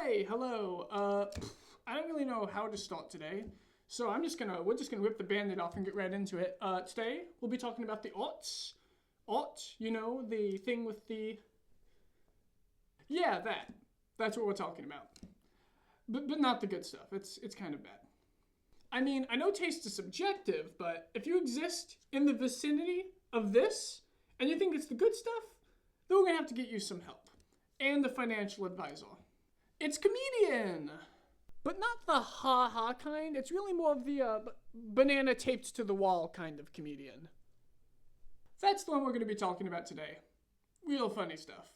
Hi, hello. I don't really know how to start today, so we're just gonna rip the band-aid off and get right into it. Today we'll be talking about the aughts. Aught, you know, the thing with the... Yeah, that's what we're talking about. But not the good stuff. It's kind of bad. I mean, I know taste is subjective, but if you exist in the vicinity of this, and you think it's the good stuff, then we're gonna have to get you some help. And a financial advisor. It's Comedian! But not the ha-ha kind, it's really more of the banana taped to the wall kind of comedian. That's the one we're gonna be talking about today. Real funny stuff.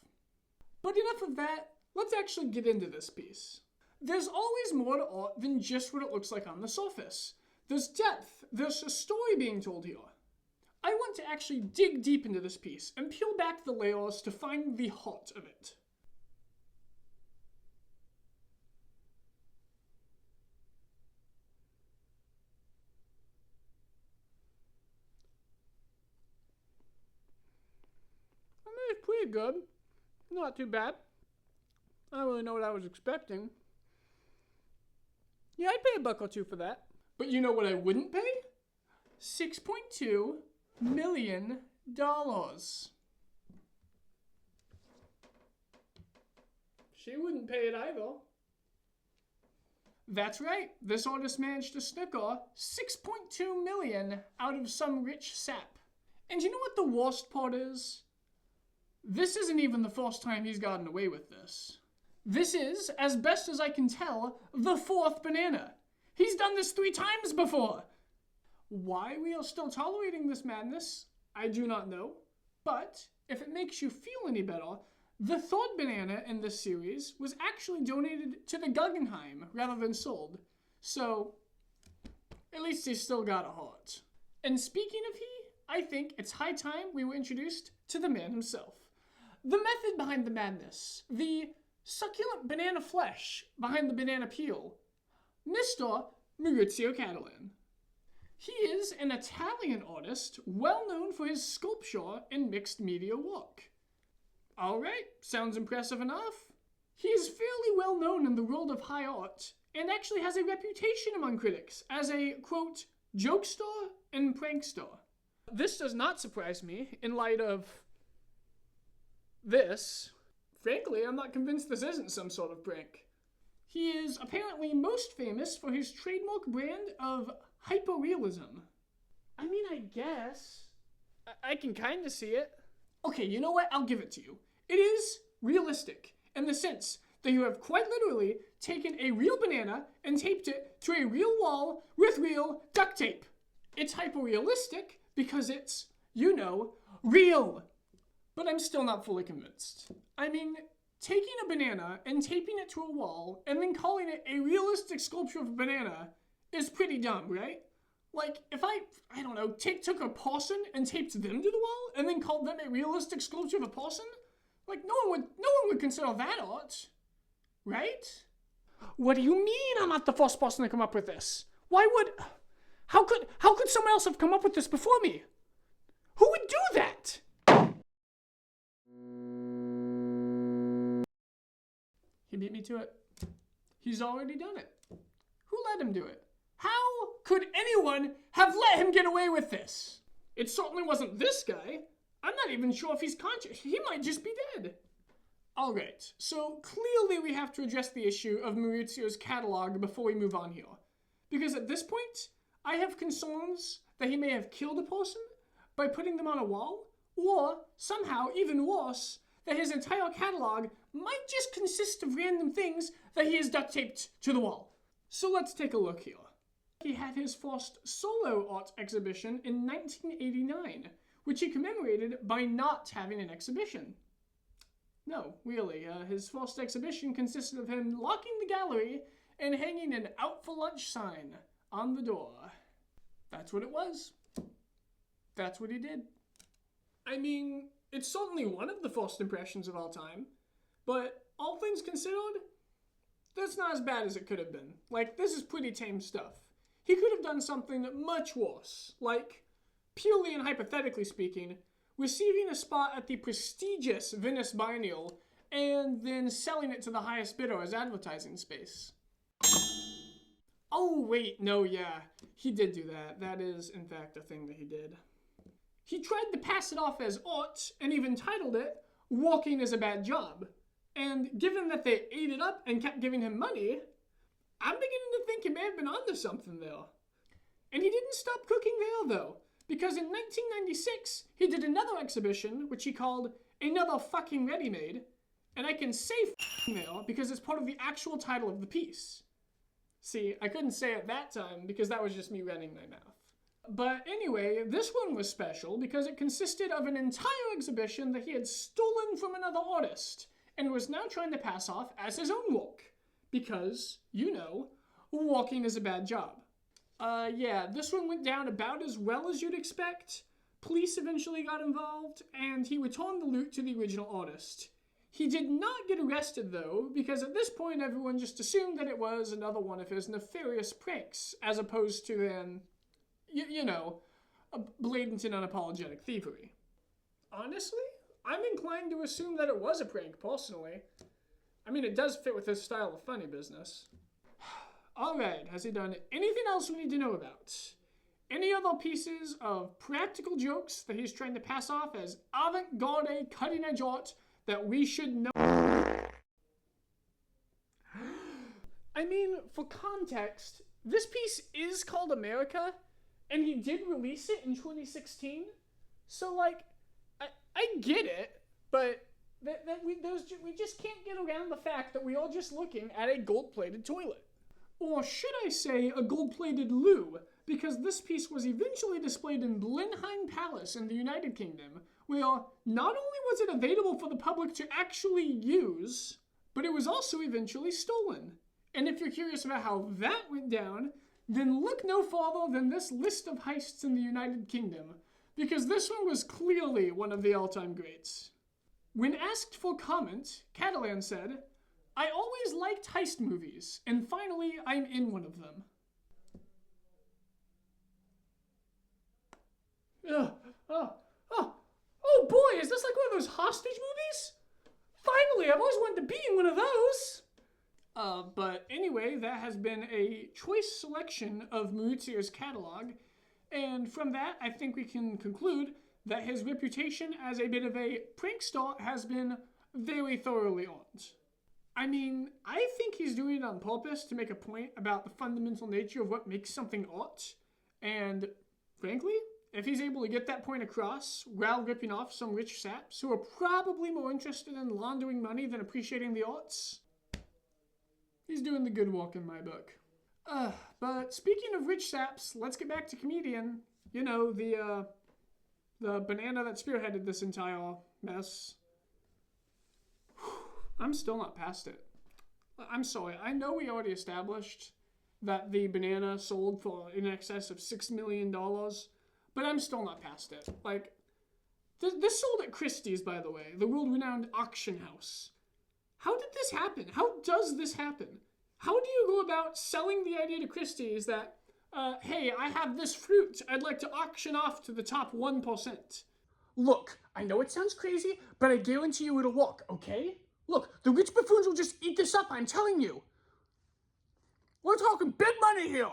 But enough of that, let's actually get into this piece. There's always more to art than just what it looks like on the surface. There's depth, there's a story being told here. I want to actually dig deep into this piece and peel back the layers to find the heart of it. I mean, it's pretty good. Not too bad. I don't really know what I was expecting. Yeah, I'd pay $1 or $2 for that. But you know what I wouldn't pay? $6.2 million. She wouldn't pay it either. That's right, this artist managed to snicker $6.2 million out of some rich sap. And you know what the worst part is? This isn't even the first time he's gotten away with this. This is, as best as I can tell, the 4th banana. He's done this 3 times before. Why we are still tolerating this madness, I do not know. But if it makes you feel any better, the 3rd banana in this series was actually donated to the Guggenheim rather than sold. So, at least he's still got a heart. And speaking of he, I think it's high time we were introduced to the man himself. The method behind the madness, the succulent banana flesh behind the banana peel, Mr. Maurizio Cattelan. He is an Italian artist well known for his sculpture and mixed media work. Alright, sounds impressive enough. He is fairly well known in the world of high art and actually has a reputation among critics as a, quote, jokester and prankster. This does not surprise me in light of this. Frankly, I'm not convinced this isn't some sort of prank. He is apparently most famous for his trademark brand of hyperrealism. I mean, I guess. I can kind of see it. Okay, you know what? I'll give it to you. It is realistic in the sense that you have quite literally taken a real banana and taped it to a real wall with real duct tape. It's hyperrealistic because it's, you know, real. But I'm still not fully convinced. I mean, taking a banana and taping it to a wall and then calling it a realistic sculpture of a banana is pretty dumb, right? Like, if I don't know, took a person and taped them to the wall and then called them a realistic sculpture of a person, like, no one would consider that art, right? What do you mean I'm not the first person to come up with this? How could someone else have come up with this before me? Who would do that? He beat me to it. He's already done it. Who let him do it? How could anyone have let him get away with this? It certainly wasn't this guy. I'm not even sure if he's conscious. He might just be dead. Alright, so clearly we have to address the issue of Maurizio's catalog before we move on here. Because at this point, I have concerns that he may have killed a person by putting them on a wall, or somehow, even worse, that his entire catalog might just consist of random things that he has duct taped to the wall. So let's take a look here. He had his first solo art exhibition in 1989, which he commemorated by not having an exhibition. No, really, his first exhibition consisted of him locking the gallery and hanging an out for lunch sign on the door. That's what it was. That's what he did. I mean, it's certainly one of the first impressions of all time, but all things considered, that's not as bad as it could have been. Like, this is pretty tame stuff. He could have done something much worse, like, purely and hypothetically speaking, receiving a spot at the prestigious Venice Biennial and then selling it to the highest bidder as advertising space. Oh, wait, no, yeah, he did do that. That is, in fact, a thing that he did. He tried to pass it off as art and even titled it Walking is a Bad Job. And given that they ate it up and kept giving him money, I'm beginning to think he may have been onto something there. And he didn't stop cooking there, though, because in 1996, he did another exhibition, which he called Another Fucking Ready-Made, and I can say f***ing there because it's part of the actual title of the piece. See, I couldn't say it that time because that was just me running my mouth. But anyway, this one was special because it consisted of an entire exhibition that he had stolen from another artist and was now trying to pass off as his own work. Because, you know, walking is a bad job. Yeah, this one went down about as well as you'd expect. Police eventually got involved, and he returned the loot to the original artist. He did not get arrested, though, because at this point everyone just assumed that it was another one of his nefarious pranks, as opposed to then, you know, a blatant and unapologetic thievery. Honestly, I'm inclined to assume that it was a prank, personally. I mean, it does fit with his style of funny business. Alright, has he done anything else we need to know about? Any other pieces of practical jokes that he's trying to pass off as avant-garde, cutting-edge art that we should know? I mean, for context, this piece is called America, and he did release it in 2016. So, like, I get it, but we just can't get around the fact that we are just looking at a gold-plated toilet. Or should I say a gold-plated loo, because this piece was eventually displayed in Blenheim Palace in the United Kingdom, where not only was it available for the public to actually use, but it was also eventually stolen. And if you're curious about how that went down, then look no farther than this list of heists in the United Kingdom, because this one was clearly one of the all-time greats. When asked for comment, Cattelan said, "I always liked heist movies, and finally I'm in one of them." Oh boy, is this like one of those hostage movies? Finally, I've always wanted to be in one of those. But anyway, that has been a choice selection of Maurizio's catalog, and from that, I think we can conclude that his reputation as a bit of a prankster has been very thoroughly earned. I mean, I think he's doing it on purpose to make a point about the fundamental nature of what makes something art, and frankly, if he's able to get that point across while ripping off some rich saps who are probably more interested in laundering money than appreciating the arts, he's doing the good work in my book. But speaking of rich saps, let's get back to Comedian. You know, the banana that spearheaded this entire mess. I'm still not past it. I'm sorry, I know we already established that the banana sold for in excess of $6 million, but I'm still not past it. Like, this sold at Christie's, by the way, the world-renowned auction house. How did this happen? How does this happen? How do you go about selling the idea to Christie's that, hey, I have this fruit I'd like to auction off to the top 1%? Look, I know it sounds crazy, but I guarantee you it'll work, okay? Look, the rich buffoons will just eat this up, I'm telling you. We're talking big money here.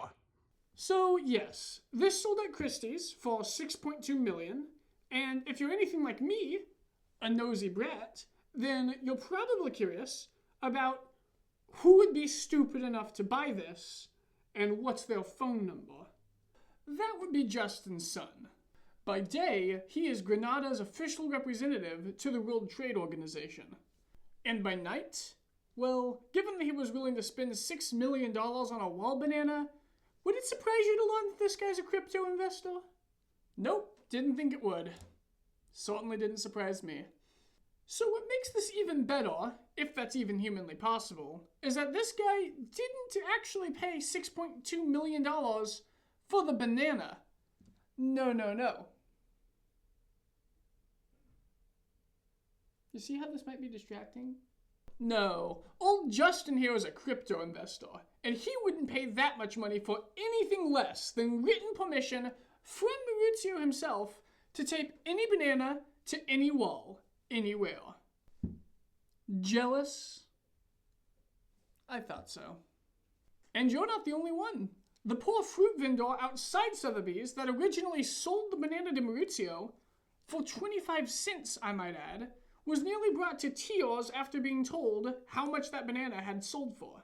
So, yes, this sold at Christie's for $6.2 million, and if you're anything like me, a nosy brat, then you're probably curious about who would be stupid enough to buy this, and what's their phone number. That would be Justin's son. By day, he is Grenada's official representative to the World Trade Organization. And by night, well, given that he was willing to spend $6 million on a wall banana, would it surprise you to learn that this guy's a crypto investor? Nope, didn't think it would. Certainly didn't surprise me. So what makes this even better, if that's even humanly possible, is that this guy didn't actually pay $6.2 million for the banana. No. You see how this might be distracting? No, old Justin here is a crypto investor, and he wouldn't pay that much money for anything less than written permission from Maurizio himself to tape any banana to any wall, anywhere. Jealous? I thought so. And you're not the only one. The poor fruit vendor outside Sotheby's that originally sold the banana to Maurizio, for 25 cents I might add, was nearly brought to tears after being told how much that banana had sold for.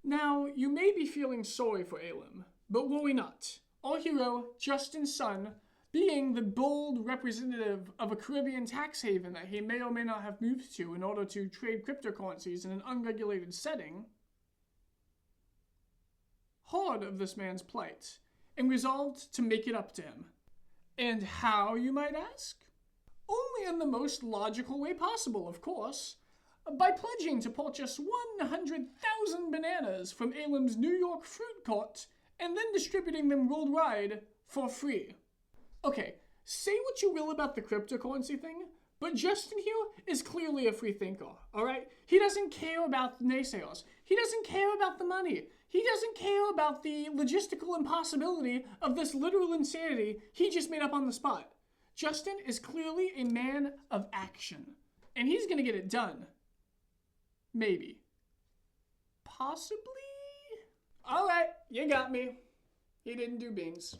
Now, you may be feeling sorry for Elam, but worry not. Our hero, Justin's son, being the bold representative of a Caribbean tax haven that he may or may not have moved to in order to trade cryptocurrencies in an unregulated setting, heard of this man's plight and resolved to make it up to him. And how, you might ask? Only in the most logical way possible, of course, by pledging to purchase 100,000 bananas from Elam's New York fruit cart and then distributing them worldwide for free. Okay, say what you will about the cryptocurrency thing, but Justin here is clearly a free thinker, alright? He doesn't care about the naysayers. He doesn't care about the money. He doesn't care about the logistical impossibility of this literal insanity he just made up on the spot. Justin is clearly a man of action, and he's gonna get it done. Maybe. Possibly? Alright, you got me. He didn't do beans.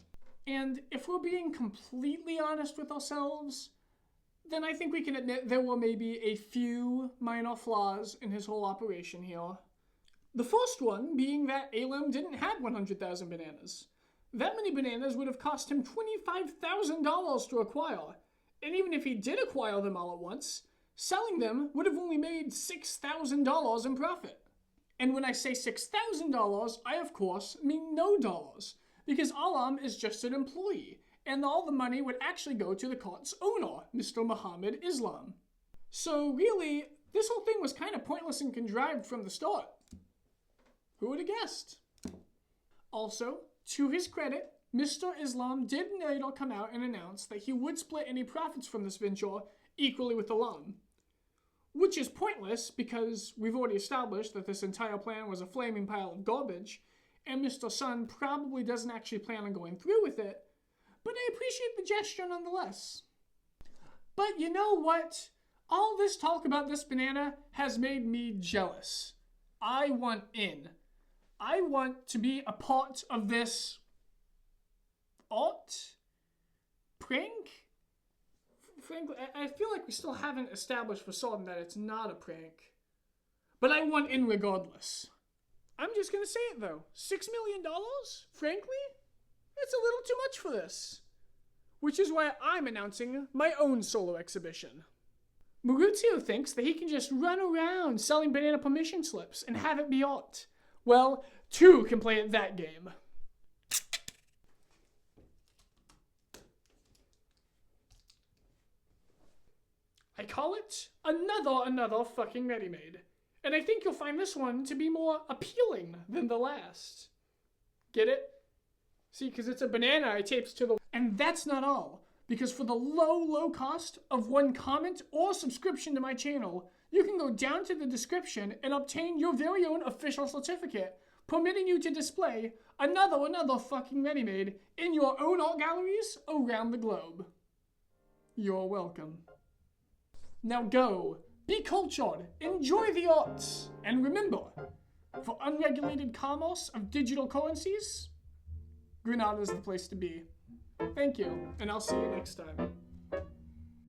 And if we're being completely honest with ourselves, then I think we can admit there were maybe a few minor flaws in his whole operation here. The first one being that Elam didn't have 100,000 bananas. That many bananas would have cost him $25,000 to acquire, and even if he did acquire them all at once, selling them would have only made $6,000 in profit. And when I say $6,000, I of course mean no dollars, because Elam is just an employee, and all the money would actually go to the cart's owner, Mr. Muhammad Islam. So really, this whole thing was kind of pointless and contrived from the start. Who would have guessed? Also, to his credit, Mr. Islam did later come out and announce that he would split any profits from this venture equally with Elam. Which is pointless because we've already established that this entire plan was a flaming pile of garbage, and Mr. Sun probably doesn't actually plan on going through with it, but I appreciate the gesture nonetheless. But you know what? All this talk about this banana has made me jealous. I want in. I want to be a part of this prank? Frankly, I feel like we still haven't established for certain that it's not a prank. But I want in regardless. I'm just gonna say it though. $6 million? Frankly? It's a little too much for this. Which is why I'm announcing my own solo exhibition. Maurizio thinks that he can just run around selling banana permission slips and have it be art. Well, two can play at that game. I call it another fucking ready-made. And I think you'll find this one to be more appealing than the last. Get it? See, because it's a banana I taped to the... And that's not all. Because for the low cost of one comment or subscription to my channel, you can go down to the description and obtain your very own official certificate, permitting you to display another fucking ready-made in your own art galleries around the globe. You're welcome. Now go, be cultured, enjoy the arts, and remember, for unregulated commerce of digital currencies, Grenada is the place to be. Thank you, and I'll see you next time.